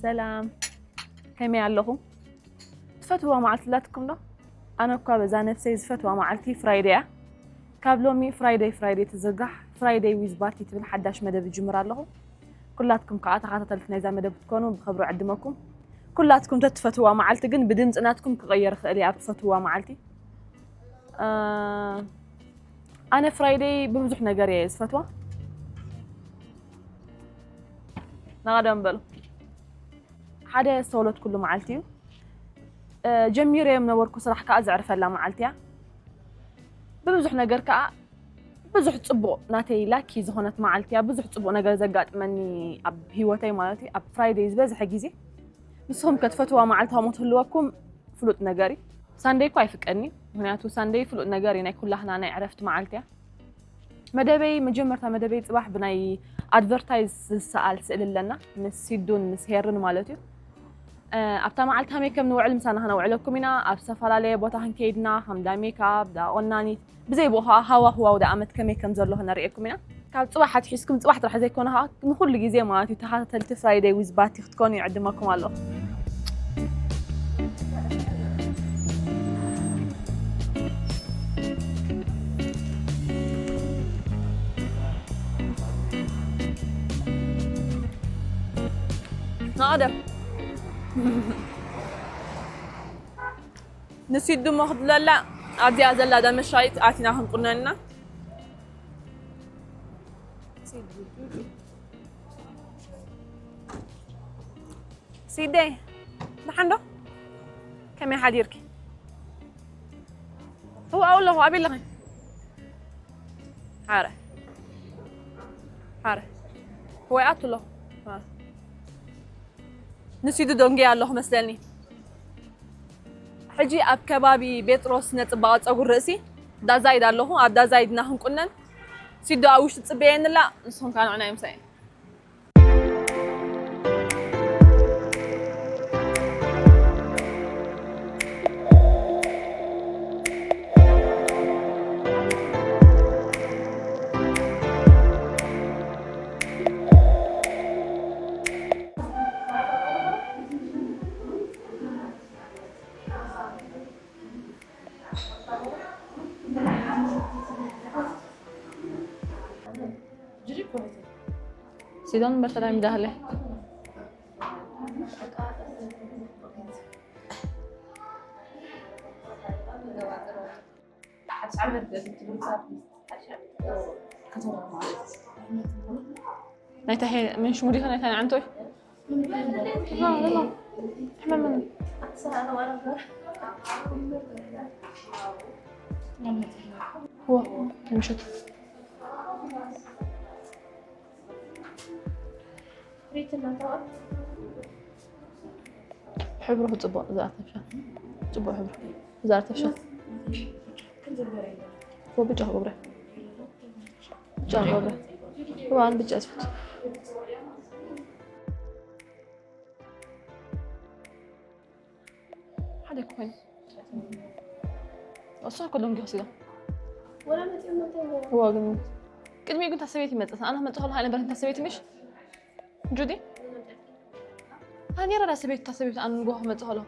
سلام كمي علىኹም تفتوا معلتلاتكم ده أنا كا بزا نفسي زفتوا معلتي فرايدي كاب لومي فرايدي تزرقح فرايدي ويز بارتي تبل حداش مدب جمر اللهم كلاتكم كعاتا خاطة تلتنا إذا مدب تكونوا بخبروا عدمكم كلاتكم تتفتوا معلتي جن بدنت أناتكم كغير خلي أتفتوا معلتي أنا فرايدي بمزح نجاري زفتوا نقدم بلو حدا سولت كله معلتي جميرة من وركو صراحة كأزعرف لا معلتيا بمزح نجار كأ بزح تصبو ناتي لاكي زهونت معلتيا بزح تصبو نجار زقات مني أب هيوتي مالتي أب فرايديز بزح جيزي بسهم كتفتوا معلتها متهلوكم فلوت نجاري ساندي كويس فكرني هناتو ساندي فلوت نجاري ناي كلها أنا عرفت معلتيا مدبي مجمرتها مدبي صباح بناي أدفرتايز سأل لنا نسيدون نسهرن مالتي أبتا معلتها ميكاب نوعل مسانا هنا وعلكم هنا أبسفر عليه بوتاهن كيدنا هم دا ميكاب دا أوناني بزي بوها هوا ودا أمت كميكاب زرلو هنا رأيكم هنا كاب صباح حتحسكم صباح راح زيكونها نقول لي زي مالتي تحت تلت فرايداي ويز باتي تكوني عدمكم الله نقدر نسيت دم أخذ لا عادي أزل هذا مش شايت أعطينا هم قلنا لنا سيدي لحنده كم يحديرك هو أقول له أبي لغي حارة هو أقول له نسيدو دونجي الله مسلني حجي أب كبابي بيتروس نتبعات أقول رأسي دا زايد الله أب دا زايد نحن كنا سيدو أوش تبين لا نصهم كانوا عنا يمسين سيدون برتلا مدهله نايتهي من شمولي خنا نايتهي عنتوي لا احمد من هو مشت حبره تطبق زارت فشل تطبق حبره زارت فشل هو بيجاه حبره جاه حبره هو عن بيجاه أسفل حدا كوين أصلا كلهم جهزوا ولا متى هو قلنا كل ما قلت سويتي متى أنا ما تدخل هاي نبرة سويتي مش جودي هاني رأى سبيت أنا نجوه متهلا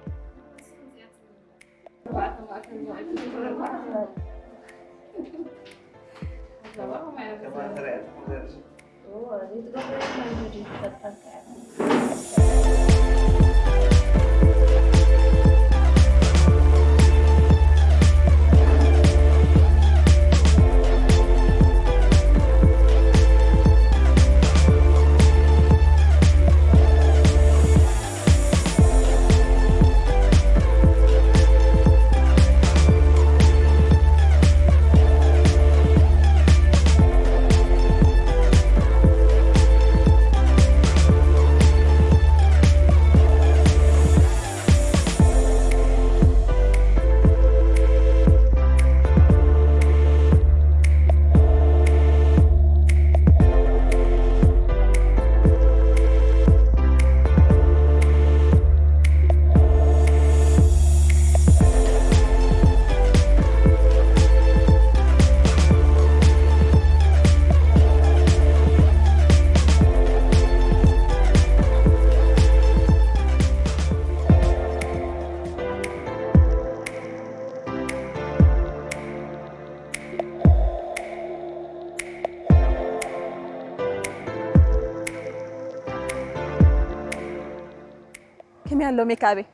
تيمي هلو ميكابي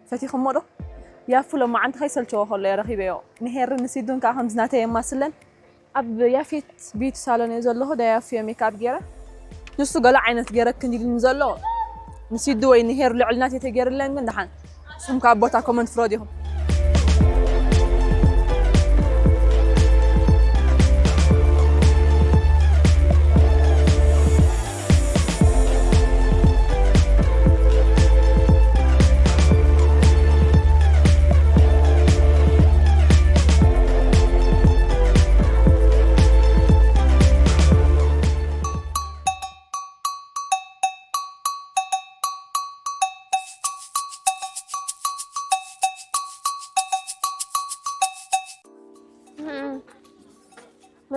فتي خمرو يا فلو ما عند خيسل شو خلّي رخيبيو نهير نسيدون كهم زناتي ما سلن أب يافيت بيت سالون يزلّه ده يافي ميكاب جيرة نسو قلع عينت جيرة كندي نزلّه نسيدو وين نهير لعلناتي تجير لين من دحين سم كابوتا كومنت فروديهم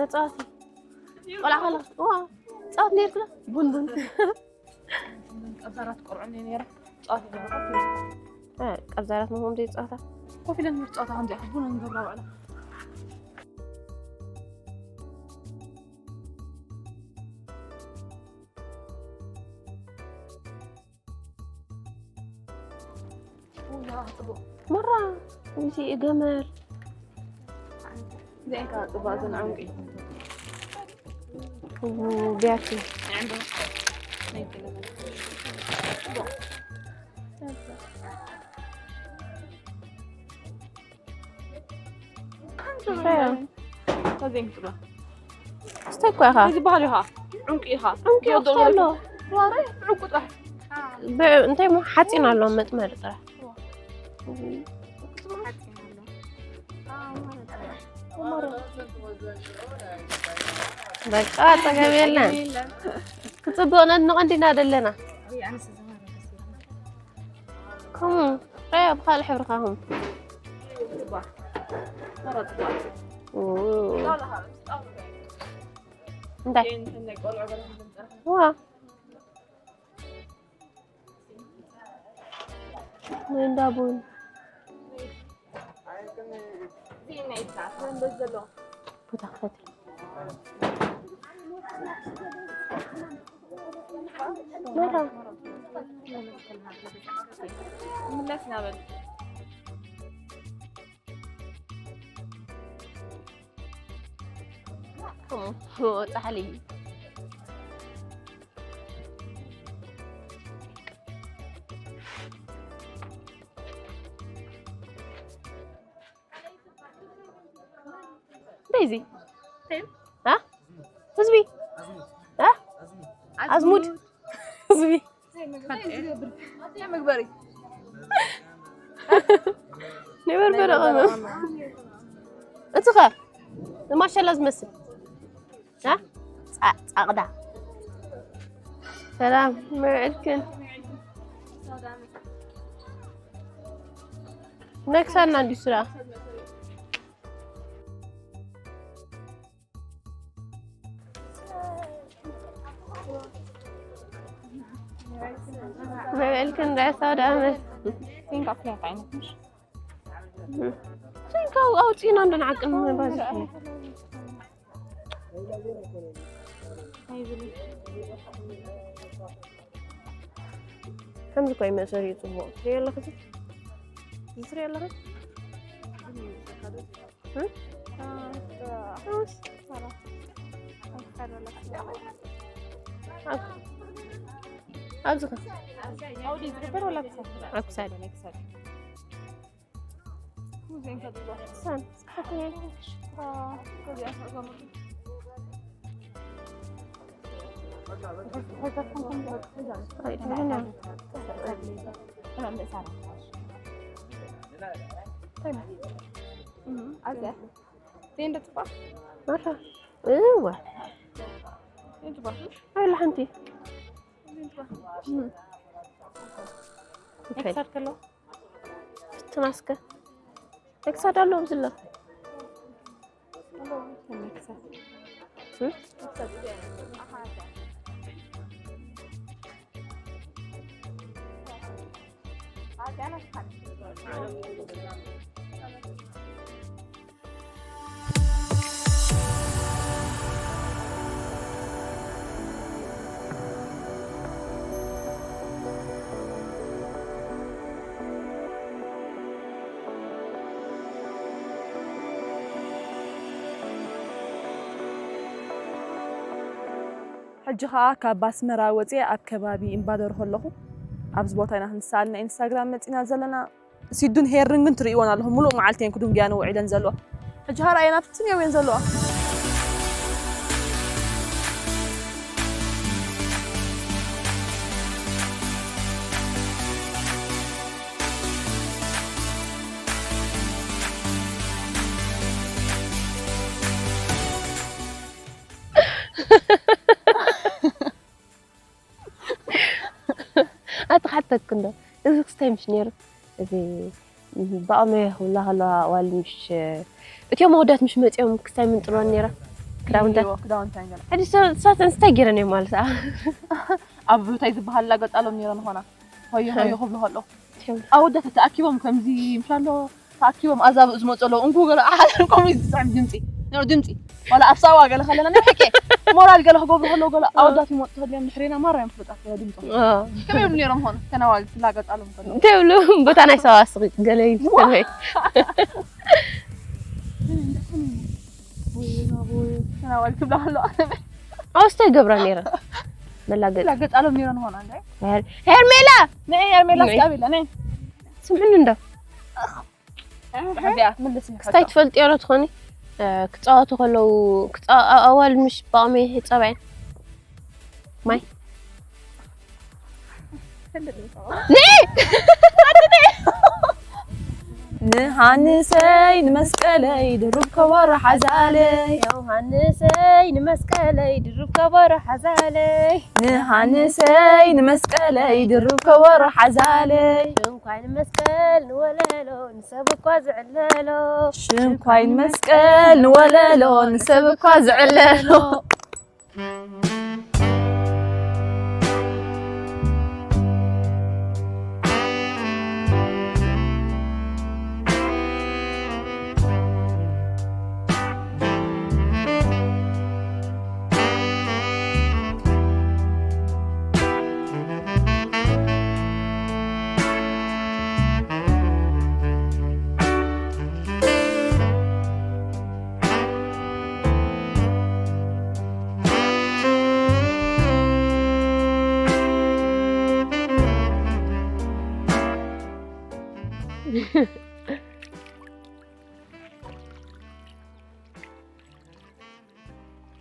ما تصاصي ولا خلاص واه صوت نير كده بن أبزارات قرعني نيرة صافي أبزارات مهم دي تصاصة وفي لنا مرتصاصة عندي أحبون نجرب على مرة وشي جمال زين كانت بعض عنقي وبيعتي عنده زين كده استكوا يا خا هذه بالها عنقي ها عنقي أختله واري عنقو طرح انتي مو حاطين على متمر طرح بقى تجميلنا كتبونا انه عندنا دلنا كم طيب خال حبرخهم وا وين دابون بتاخذي مرة ملسنا بس تعالي دايزي ها تزبي ها عزمود تزبي يا مقبري نبر برا اتخا ما شاء الله زمسل ها عقدا سلام معلكن نكسرنا عندي سرعة معلكن رأسها دامل فين قفلة عينك مش زين كاو أو تينا عندنا عقل من بازحنا كم زكاي ما سري تبغى سري الله كذي سري الله كذي أبزك أودي زغبر ولا بسال أكسر زين كده سان حتى كذي أسمع طيب فين تطبخ؟ مرة ايوه فين تطبخ؟ هاي لحنتي اكثر كله تماسكه اكثر دالو بزلا ሕጂ ኸዓ ካብ ባስመራ ወፂአ ኣብ ከባቢ እምባደር ከለኹ ኣብዚ ቦታ ኢና ክንሳልና ኢንስታግራም መፂና ዘለና ሲዱን ሄርን ግን ትርእይዎን ኣለኹም ሙሉእ መዓልተን ክዱንግያ ነውዒለን ዘለዋ ሕጂ ኸ ረኣየና ፍትን እየን ዘለዋ أتخطط كندا إذا كستاي مش نير إذا بقى ما ولا هلا ولا مش اليوم هودات مش مت يوم كستاي من طلوع نيرة كداون ده كداون تانجل هذه ساعة نستجرني مال ساعة أبو تايز بحال قد قالوا نيران هنا هاي خبل هلا أودت تأكيبهم كم زي إن شاء الله تأكيبهم أزاب أزمة الله أنكو قال أحدكم يسمع دمتي نور دمتي ولا أفسوا قال خلينا نحكي مورال قال قبل هلا قال أودت موت اليوم نحرينا مرة ينفذ أكيد دمتي كم يوم نيران هنا كنوال لا قد قالوا كده تقولوا بتاعنا سوا صغير قالي سوي كنوال كبلا هلا أوستي قبرانيرة لا قد قالوا نيران هنا عندي هرميلا نه هرميلا قابل أنا سمعنا ده حبيبي من لسه كستايت فلت يا رتخوني كتاعته خلو أول مش بعمي هي طبعا ماي نهانسي نمسكلي دربك ورا حزالي نهانسي نمسكلي دربك ورا حزالي نهانسي نمسكلي دربك ورا حزالي شنكوين مسكل ولالو نسبك وزعلالو شنكوين مسكل ولالو نسبك وزعلالو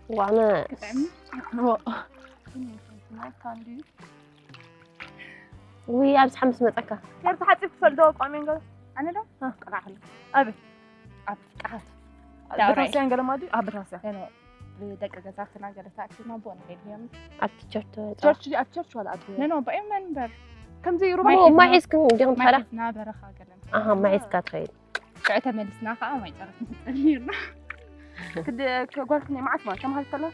وأنا وي أبس حمس متأكد يا ريت حتى تفلدوا قامين قال أنا ده ها قرأ حلو أبي قعدت بترسين قال ما أدري بترسين أنا بدقة جزاكنا قال تأكل ما بون اليوم أبتشرت تشرش ولا أبي نو بأي منبر كم زي ما ما عايز كن ديهم ما خلا حسنا برخا قال ما عايز كاتخيل شعتها ملسنا خا ما يعرف نيرنا كده قولتني معك ما كم هالكلام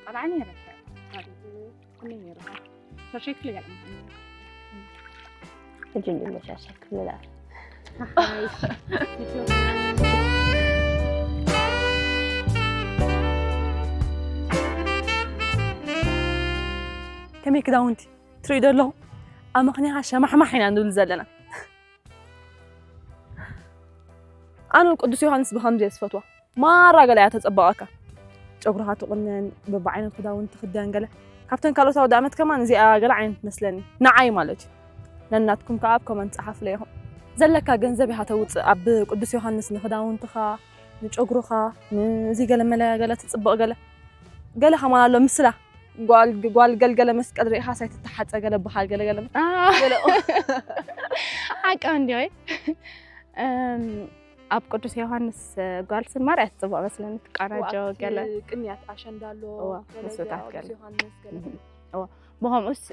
على عيني رح هذه كل نيرها فشكل يعني تجيني مشاكل لا كم كده وانتي تريد له أما خني عشان ما حين عنده الزلنا أنا القدس يوحنس بخمسة صفتوا ما راجل يا تتبعك شغلها تقولن ببعين كده وانت خدان قال كابتن كارلوس ودعمت كمان زي قال عين مثلني نعاي مالتي لأناتكم كعب كمان صحف ليهم زلك جنزبي هتوت عب قدس يوحنس نخدا وانت خا نشجرو خا زي قال ملا قال تتبع قال خمان له مثله قال مسك أدري حاسة تتحت قال بحال قال حق عندي أب قدس يوحنس قال سمارة تبغى مثلاً كاراجو قال كنيات عشان دالو مسوتات قال بهم أس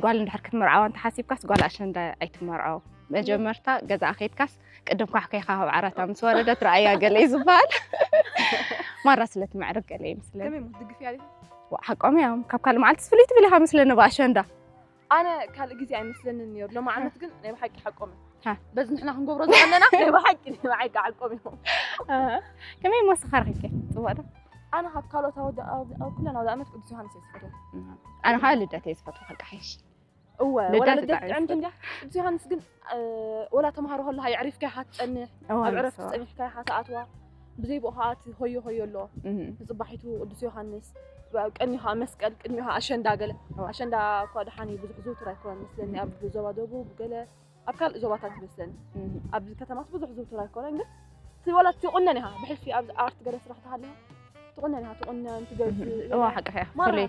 قال إن حركة مرعى أنت حاسب كاس قال عشان دا أيت مرعى مجمرتا جزء أخيت كاس قدم كحكي خاها بعرتها مسوردة رأيها قال لي زبال مرة سلت معرق قال لي مثلاً تمام تدقفي عليه حقهم ياهم كابكال معلت سفليت بليها مثلاً بعشان دا أنا كان جزء يعني مثلاً النيور لو ما عملت قن أنا بحكي حقهم ها بس نحن هنقول رز عننا أنا بحكي حقهم كمان مسخر هيك تبغى أنا هبكالو تود أو كلنا ولا أمت قدس يوحنس يسفتو أنا هاي لدتي يسفتو حق حيش ولا لدت عندهم قدس يوحنس قن ولا تمهروا هلا يعرف كي حتى أني عرفت أني حكاية حتى أتوا بزي بوهات هيو له صباحيتو قدوس يوحنس قنيها مسقل قدميها أشندا قال أشندا كواد حاني بزحزو ترى كون مثلني أب زوادوبو بقله أبكال زواتات مثلني أب كتماس بزحزو ترى كون ولا تقولناها بحس في أب أرت جلس راح تهلها تقولناها تقولنا أنت جالس هو حق هي ما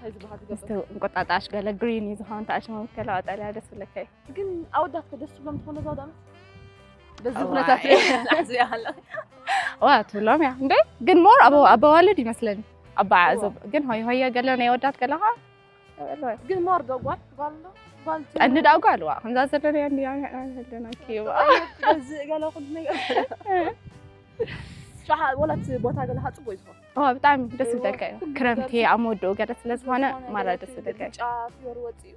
استو قطعت عاش قال جرين يزهان تعيش ما كلات على هذا ولا كيف لكن أودات كده سلم تكون زادة بس زخنة تفريح الأحزية هلا وات والله يا عندي جن مور أبو والدي مثلاً أبا عزب جن هي قال لنا يودات قالها جن مور دوّات قال أنا دا قالوا هم زازلنا يعني هلنا كيو بس قالوا خدني شحال ولات بوتا قالها صبو يزهو هو بتعمل دس بدك كرمتي عمودو قالت لازم أنا ما لا دس بدك فيور واتيو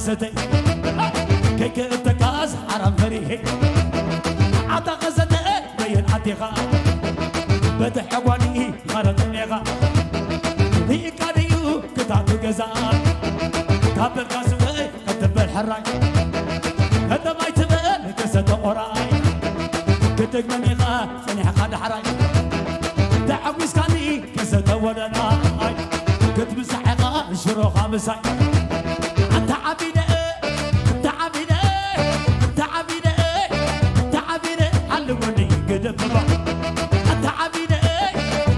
غزتي كيك التكاس حرام فريحي عطا غزتي بين عتيقا بدح حواني غرق النغا هي كاديو كتاتو جزاء كابل كاسوي كتبل حراي هذا ما يتبل كسد قراي كتك منيقة صنيح قاد حراي تعويس كاني كسد ولنا كتب سحقة شروخ مساي انت عبيدة انت عبيدة انت عبيدة انت عبيدة علموني قدم بابا انت عبيدة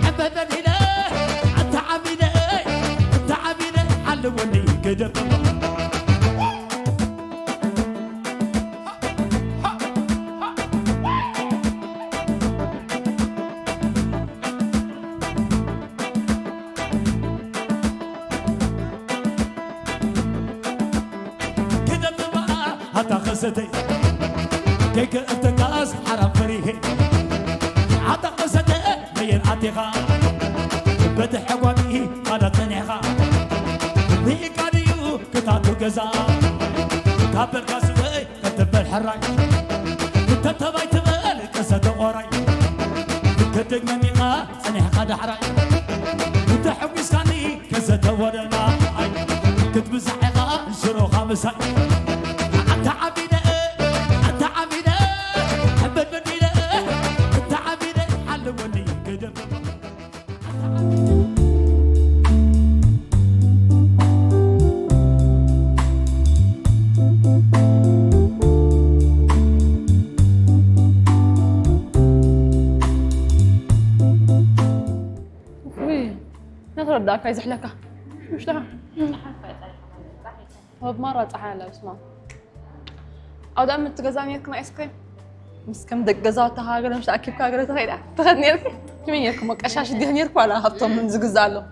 ابدا هنا انت عبيدة انت عبيدة علموني قدم بابا قصتي كيك افتكاس حرام فريهي عطا قصتي بين عتيقا بدح حوامي قادة تنيخا ذي كاديو كتاتو قزا كابل كاسوي كتب الحراي كتباي تبال قصة قراي كتك منيقا صنيح قادة حراي كتحويس كاني كزة ودنا كتب سحيقا شروخا مساي رداك عايز احلكها مش لها هو بمرة صحيح بسمع او دائما تجزاني كنا ايس كريم بس كم دق جزاتها هاجر مش اكيد كاجر تخيل تخدني كمين يركم قشاش دي هنيركو على هبطهم من زقزالو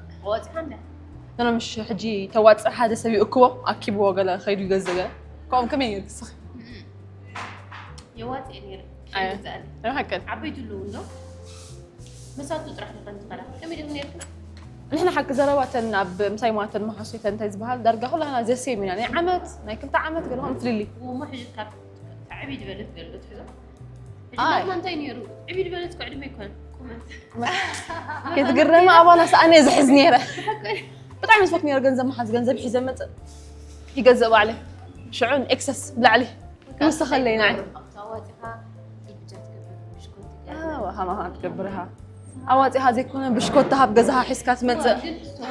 انا مش حجي توات حدا سبي اكو اكيد وقلا خير يجزجا قوم كمين يركس يوات انير زال انا هكذا عبيت له انه مسات تطرح لقنت كمين هنيركم نحن حق زرواتنا بمسايمات المحاصيل تنتزبها درجة كلها زي سيمين يعني عمت كنت عمت قالوا هم تريلي ومحجز كاب عبيد بلد قالوا تحزه ما انتين يرو عبيد بلد قاعد ما يكون كنت قرمه ابانا ساني زحزني له بطعم يسفكني رجل محاز جنزب حزمت يجزب عليه شعون اكسس بلا عليه مستخلينا يعني وها تكبرها أواتي هذه كنا بشكوتها بجزها حسكات مت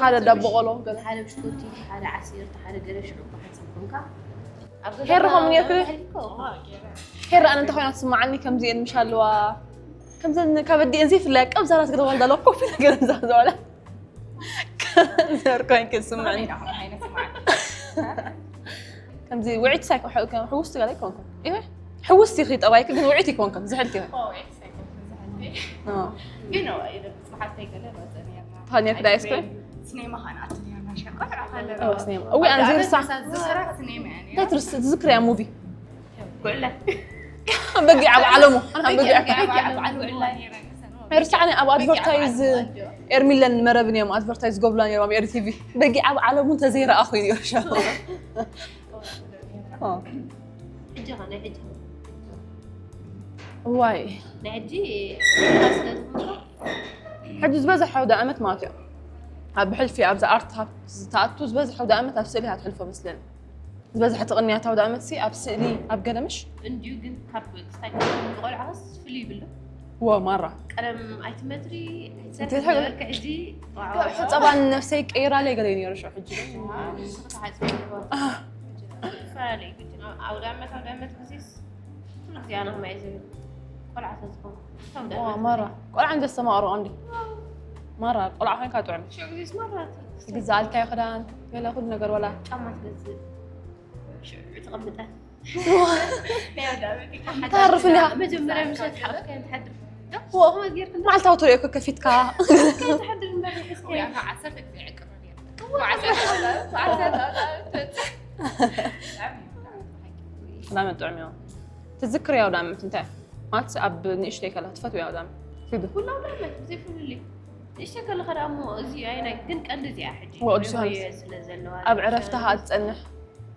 حالة دب غلو حالة بشكوتي حالة عصير حالة قرش واحد سمكمك هيرهم ياكل هير أنا تخوينا تسمع عني كم زين مشالوا كم زين كبدي أنزيف لك أبز راسك دوال دلوكو فينا قرن زازولا زين كوين كسمعني كم زين وعيت ساك حوستي عليك كونكم إيه حوستي خيط أوايك كن وعيتي كونكم زحلتي ينو إذا بصحت هيك لا بس هاني كده آيس كريم سينما خانات يعني ماشي قطعة أو سينما أوي أنا زين الساعة ذكرى سينما يعني لا تذكري يا موفي قلة بقي علمه أنا بقي على يرسعني أبو أدفرتايز إرمي لنا مربني أم أدفرتايز قبلان يوم إير تي في بقي على منتظرة أخوي إن شاء الله حجها نحجها واي نحجي حجز بزح ودائمت ماتي بحل في أبز أرتها تأتوز بزح ودائمت أبسلي هتحلفه مثلاً بزح تغنياتها ودائمت سي أبسلي أبقى مش إنديو جن كاب ستايل بقول عص فيلي بالله هو مرة أنا أيتمتري أنت تحب كأجي طبعاً نفسك إيرا لي قالين يرشوا حجي فعلي أو دائمت بزيس كل أنا ما يزيد قل عساسكم مرة قل عندي السماء عندي مرة قل عفين كاتو عمي شو بزيس مرات جزال كاي خدان يلا خد نقر ولا أما تغزل شو تغمتها تعرف إنها مجمرة مش هتحرك كانت تحدر هو ما عرفت أوتري أكو كفيت كا كانت تحدر من بعد الحس كان عسرتك زي عكرة وعسرتك دائما تعميون تتذكري يا دائما انت ما تسأب نيشتي كلا تفتوي يا دائما كده كلها دائما زي فلولي ايش كلا خرا مو زي انا كنت قد زي احد هو أب عرفتها تسألني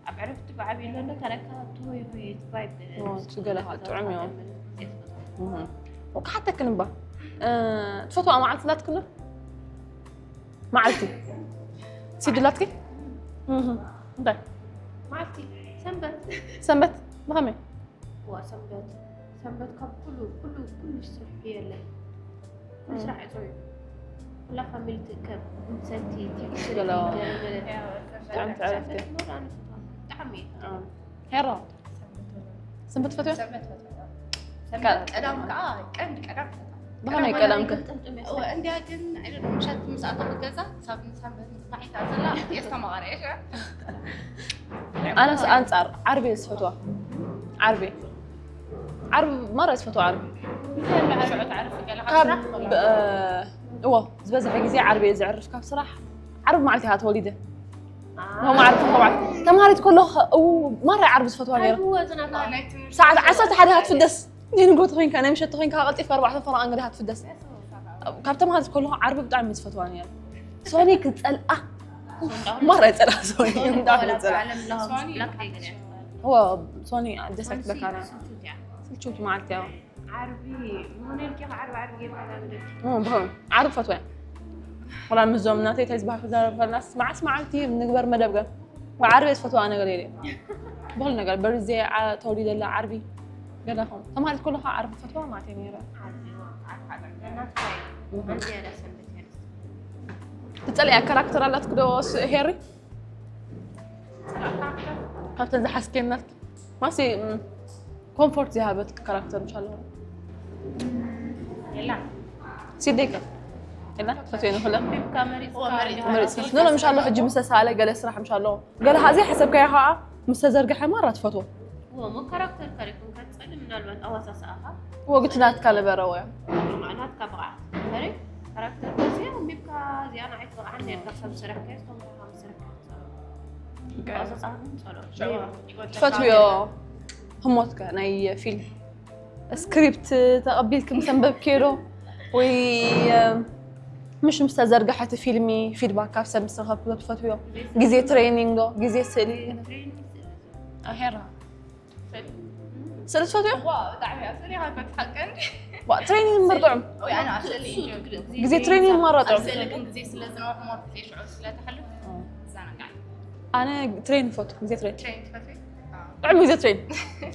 أب عرفت بعبي لأنه تركها توي هوي تفايد تقولها تعميون وحتى كنبا تفتوى ما عرفت لا تكله ما عرفتي سيدلاتكي ده معلتي سنبت بغمي وسنبت كاب كله سرح يلا كل سرح يسوي كلها فاميلتي كاب سنتي قالوا عرفتي تعمي هيرا سنبت فتوى سنبت أدام كأ بغمي كلامك وعندي هكذا مشات مساعدة بجزء سنبت معي تعزلا يستمع إيش أنا أنصار عربي سفتوى عربي مرة سفتوى عربي هو زبزة حق زي عربي زعرف كاب صراحة عرب معلتي هات وليدة هو ما عرف طبعا تماريت كله مرة عرب سفتوى غير ساعة عصرت حدا هات فدس دين قلت خين كان مشيت خين كاغلطي في 4 فرع انقدي هات فدس كاب تماريت كله عربي بدعم سفتوى يعني سوني كنت مرة يتسأل سوني هو سوني دسك لك أنا سلشوتي معلتي عربي مونين كيف عربي كيف بهم عرب فتوى والله المزومناتي تيزبح في الناس معلتي بنكبر مدبقة وعربي فتوى أنا قليلي بقولنا قال برزي توليد الله عربي قال لهم تماريت كلها عرب فتوى ما تيني تسألي على كاركتر اللي تقدوس هيري؟ كاركتر زي حسكينك ما سي كومفورت زي هابت كاركتر إن شاء الله يلا سيديك يلا فتوين هلا مريض نولا إن شاء الله حجي مسلسلة قال يسرح إن شاء الله قال هذه حسب كيها مستزرقة مرة فتوى هو مو كاركتر كاريكون كانت تسألي من الوقت أو أساسها هو قلت لها تكلم رويا معناها تكبرات هري كاركتر بس يوم بيبقى زي أنا عيت عني القصة مسرح كيس ثم مسرح كيس أساسها فتوى هموتك أنا فيلم سكريبت تقبلك مسبب كيلو مش مستزرقة حتى فيلمي فيدباك كافسة مستغرب فتوى جزء ترينينغو جزء سلي أهيرا سلت فتوى؟ واو دعمي أصلي هاي بتحقن ترينينغ مرضعم أنا أصلي جزء ترينينغ مرضعم أصلي جزء سلزنا واحد مرة في شعور سلا تحلف زانا قاعد أنا ترين فتوى جزء ترين ترين تفتي طعمي جزء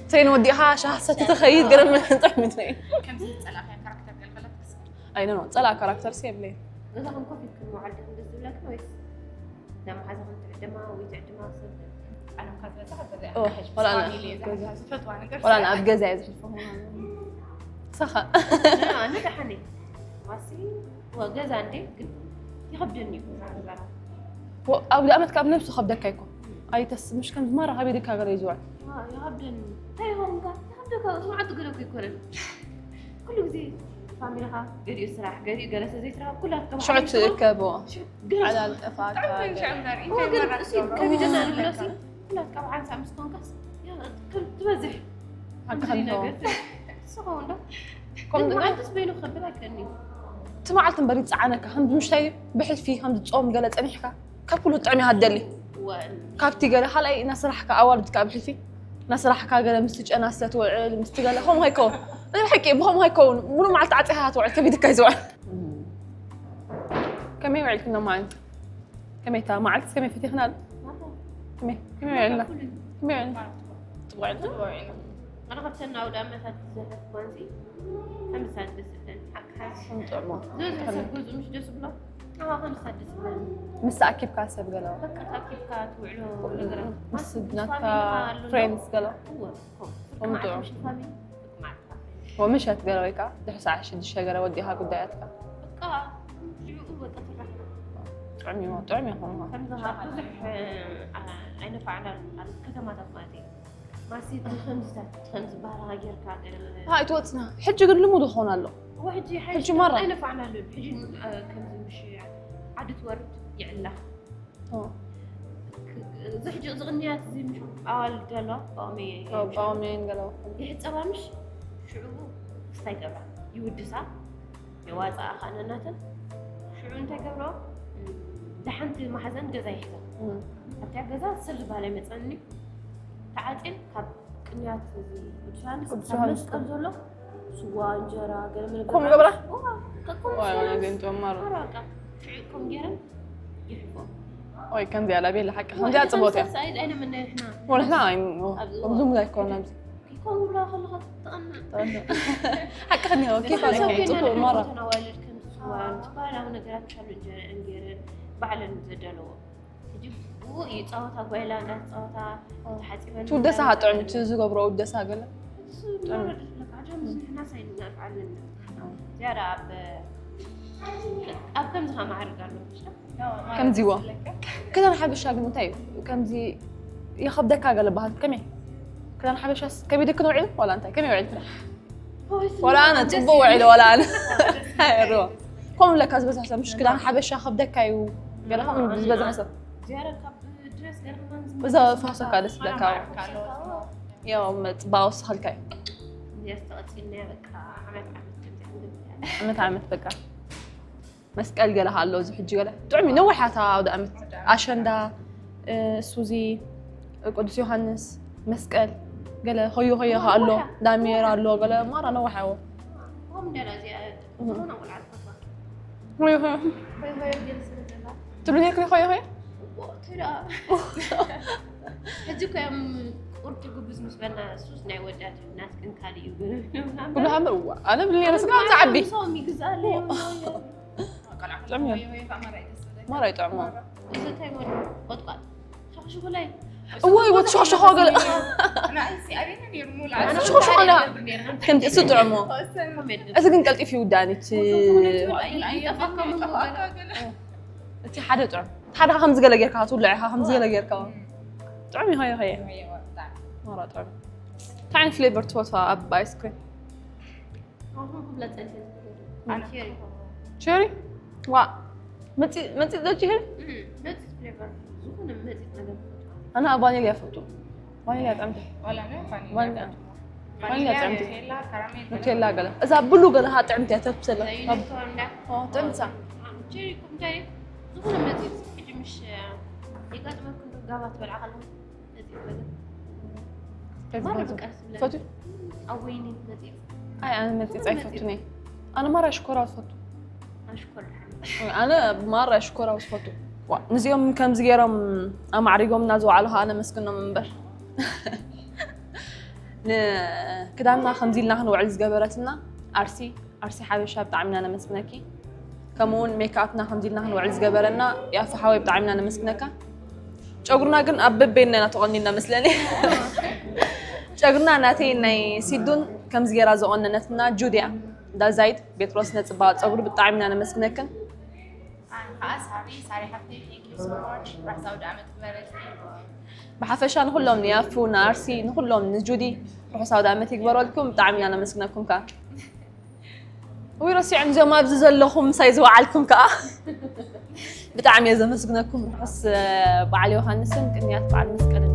ترين وديها شهسة تتخيل قرب من طعمي ترين كم زيت سلا هي كاركتر قلبلك بس أي نو طلع كاركتر سيب لي إذا هم كوفي كانوا معلقين بس ولا كويس لما حدا هم تعدمها ويتعدمها صدق أنا مخزنة تحت أوه، ولا أنا. ولا أنا أبقى زي الفهم صخا أنا تحني ماسي وجاز عندي يخبرني أو لا ما تكاب نفسه خبدك كيكو أي تس مش كم مرة هبي ديك هاجر يزوع يخبرني هاي هم يخبرك ما عاد تقولوا كيكورن كله زي فاميلها قري يسرح قري جلس زي ترى كلها شعت كابو على الإفاق كم جزء الفلوسي كلها طبعا سامس كونكاس يلا تمزح هكذا سخون ده كم ما عاد تسبينه خبرك كني تمعلت بريد سعنك هم مش تاي بحل فيه هم تصوم قالت أنا حكا كاب كله طعمي هالدلي كابتي قال حلا ناس راح كا أول بتكاب بحل فيه ناس راح كا قال مستج أنا ستوع مستج قال هم هيكون أنا حكي بهم هيكون منو معلت عتها توع كبي دك يزوع كم يوعد كنا ما أنت كم يتا ما عرفت كم يفتح هنا كم يوعدنا كم يوعدنا تبغى أنا قبل سنة أو لما فات بانزي 5 ساعات بس حق حاس زوج حسب جزء مش جزء بلا 5 ساعات بس مستأكيد كاسة بقلوا فكرت كيف كات وعلو لقرا بس بنات فريندز قالوا هو مش فاهمي ومشت قالوا هيك دحس عشان الشجرة وديها قدياتك بقى شو هو تطلع طعمي ما طعمي هم كم ظهر تصح أنا فعلا على الكتمة تفاتي ما سيت 5 بارها غير كات هاي توتنا حجي قل له مو دخونا له واحد جي حجي مرة أنا فعلا له حجي كم مش عادة ورد يعلى زحج أغنيات زي مش أول دلا قامي قامين قالوا يحس أبامش شعوب استيقظ يودسا يواز أخانا ناتن شعوب أنت قبله دحنت ما حزن جزا يحزن أبتع جزا سر بالي متعني تعاتل كاب قنيات زي بتشانس قبله سوا انجرا قال من كم قبله كم وانا قلت مرة كم جرا يحبوا وي كم دي على بيل حق خم دي أتصبوتها سعيد أنا من إحنا ونحن عين بدون لا يكون نمزي كيكون ولا خلها تطأنا حق خلني كيف عليك تطلع مرة أنا والدكم سوان تبارا ونقرأ مشالو إنجيرن بعلن زدلو تجيب ويتصوتها قويلا ناس صوتها حاسبا شو دسها طعم تزوج برو دسها قال لك عجب إحنا سايد نفعل زيارة أب كم زها معرق قالوا كم زيوا كذا أنا حابة الشاقل متايو وكم زي ياخذ دكا قال بها كمي كذا أنا حابة شاس كم يدك نوعي ولا أنت كم يوعي ولا أنا تبوعي ولا أنا هاي الروح قوم لك بس حسب مشكلة أنا حابة ياخذ دكا وقال لهم بس حسب زيارة كاب درس قال بس فحصك على دكا يوم تباوس خلكاي يستغطيني بك عمت بقى مسكال قالها الله زي حجي قالها تعمي نوحتها ودأمت عشان دا سوزي قدس يوحنس مسكال قال هيو هالله دامير الله قال مرة نوحه هو من زيادة أنا أول عارفة هيو جلسة تقولي هيك هيو ترى هذوك يوم قلت جوز مسبنا سوس نعودات الناس كن كالي يقولون كلها مروة أنا باللي أنا سمعت تعبي صومي جزالي ما رأيت عمار إذا تقول وتقال شو غلاي واي وتشو قال أنا شو أنا كنت أسد عمار إذا كنت قلت في وداني تي حدا تعم حدا خمس قلق يركها طلعها خمس قلق يركها تعمي هاي مرة تعمي تعين فليفر توفى أب آيس كريم شيري وا ما تقدرش هيك أنا فانيليا فوتو فانيليا طعمتي ولا فانيليا طعمتي نوتيلا قال إذا بلو قال ها طعمتي تبسله طعمتها شيري كم جاي زوجنا مزيد مش يقعد ما كنت قاعدة بالعقل مرة بكأس فوتو أو ويني مزيد أنا مزيد أي فوتوني أنا مرة أشكرها وفوتو أشكر أنا مرة أشكرها وفوتو نزيهم كم زيارة أم عريقهم نازوا علىها أنا مسكنا من بر كده عمنا خمزين لهن وعز جبرتنا أرسي حبيشة بتعملنا أنا مسكناكي كمون ميك أبنا خمزين لهن وعز جبرنا يا فحوي بتعملنا أنا مسكناكا شغلنا جن أب بيننا تغنينا مثلني شغلنا ناتي إني سيدون كم زيارة زقنا نتنا جوديا دا زايد بيتروس نتبات شغل بتعملنا أنا مسكناكا ساري حفتي thank you so much راح سعود عملت بحفشة نقولهم يافو نارسي نقولهم نجودي روحوا سعود عملت يكبروا لكم بتعملنا أنا مسكناكم كا ويرسي عندي ما بزل لهم سايزوا عليكم كا بتعمل إذا مسكناكم بس بعلي وهالنسم كنيات بعد مسكنا